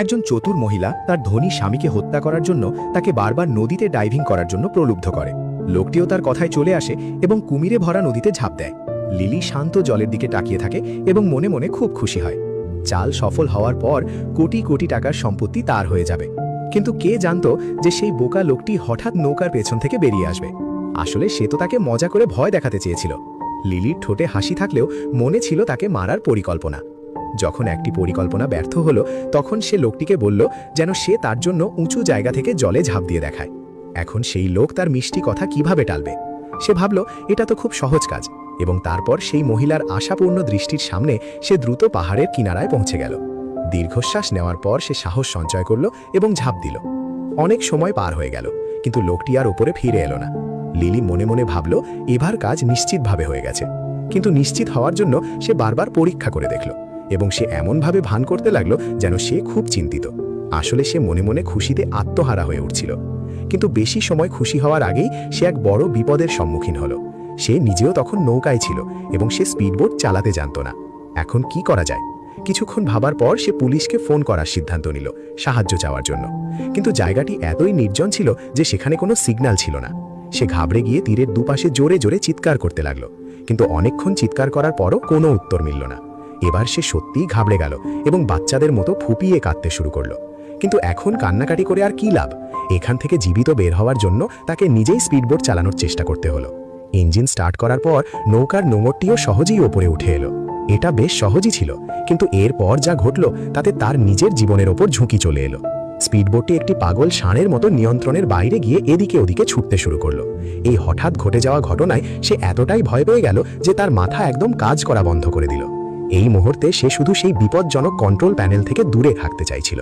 একজন চতুর মহিলা তার ধনী স্বামীকে হত্যা করার জন্য তাকে বারবার নদীতে ডাইভিং করার জন্য প্রলুব্ধ করে। লোকটিও তার কথায় চলে আসে এবং কুমিরে ভরা নদীতে ঝাঁপ দেয়। লিলি শান্ত জলের দিকে তাকিয়ে থাকে এবং মনে মনে খুব খুশি হয়। চাল সফল হওয়ার পর কোটি কোটি টাকার সম্পত্তি তার হয়ে যাবে। কিন্তু কে জানত যে সেই বোকা লোকটি হঠাৎ নৌকার পেছন থেকে বেরিয়ে আসবে। আসলে সে তো তাকে মজা করে ভয় দেখাতে চেয়েছিল। লিলির ঠোঁটে হাসি থাকলেও মনে ছিল তাকে মারার পরিকল্পনা। যখন একটি পরিকল্পনা ব্যর্থ হলো তখন সে লোকটিকে বলল যেন সে তার জন্য উঁচু জায়গা থেকে জলে ঝাঁপ দিয়ে দেখায়। এখন সেই লোক তার মিষ্টি কথা কিভাবে টালবে? সে ভাবল এটা তো খুব সহজ কাজ, এবং তারপর সেই মহিলার আশাপূর্ণ দৃষ্টির সামনে সে দ্রুত পাহাড়ের কিনারায় পৌঁছে গেল। দীর্ঘশ্বাস নেওয়ার পর সে সাহস সঞ্চয় করল এবং ঝাঁপ দিল। অনেক সময় পার হয়ে গেল, কিন্তু লোকটি আর উপরে ফিরে এলো না। লিলি মনে মনে ভাবল এবার কাজ নিশ্চিতভাবে হয়ে গেছে। কিন্তু নিশ্চিত হওয়ার জন্য সে বারবার পরীক্ষা করে দেখল, এবং সে এমনভাবে ভান করতে লাগলো যেন সে খুব চিন্তিত। আসলে সে মনে মনে খুশিতে আত্মহারা হয়ে উঠছিল। কিন্তু বেশি সময় খুশি হওয়ার আগেই সে এক বড় বিপদের সম্মুখীন হলো। সে নিজেও তখন নৌকায় ছিল এবং সে স্পিডবোট চালাতে জানত না। এখন কি করা যায়? কিছুক্ষণ ভাবার পর সে পুলিশকে ফোন করার সিদ্ধান্ত নিল সাহায্য চাওয়ার জন্য। কিন্তু জায়গাটি এতই নির্জন ছিল যে সেখানে কোনো সিগন্যাল ছিল না। সে ঘাবড়ে গিয়ে তীরের দুপাশে জোরে জোরে চিৎকার করতে লাগলো, কিন্তু অনেকক্ষণ চিৎকার করার পরও কোনো উত্তর মিলল না। এবার সে সত্যিই ঘাবড়ে গেল এবং বাচ্চাদের মতো ফুপিয়ে কাঁদতে শুরু করলো। কিন্তু এখন কান্নাকাটি করে আর কি লাভ? এখান থেকে জীবিত বের হওয়ার জন্য তাকে নিজেই স্পিডবোট চালানোর চেষ্টা করতে হলো। ইঞ্জিন স্টার্ট করার পর নৌকার নোঙরটিও সহজেই ওপরে উঠে এলো। এটা বেশ সহজই ছিল, কিন্তু এরপর যা ঘটল তাতে তার নিজের জীবনের ওপর ঝুঁকি চলে এলো। স্পিডবোটটি একটি পাগল ষাঁড়ের মতো নিয়ন্ত্রণের বাইরে গিয়ে এদিকে ওদিকে ছুটতে শুরু করলো। এই হঠাৎ ঘটে যাওয়া ঘটনায় সে এতটাই ভয় পেয়ে গেল যে তার মাথা একদম কাজ করা বন্ধ করে দিল। এই মুহূর্তে সে শুধু সেই বিপজ্জনক কন্ট্রোল প্যানেল থেকে দূরে থাকতে চাইছিল।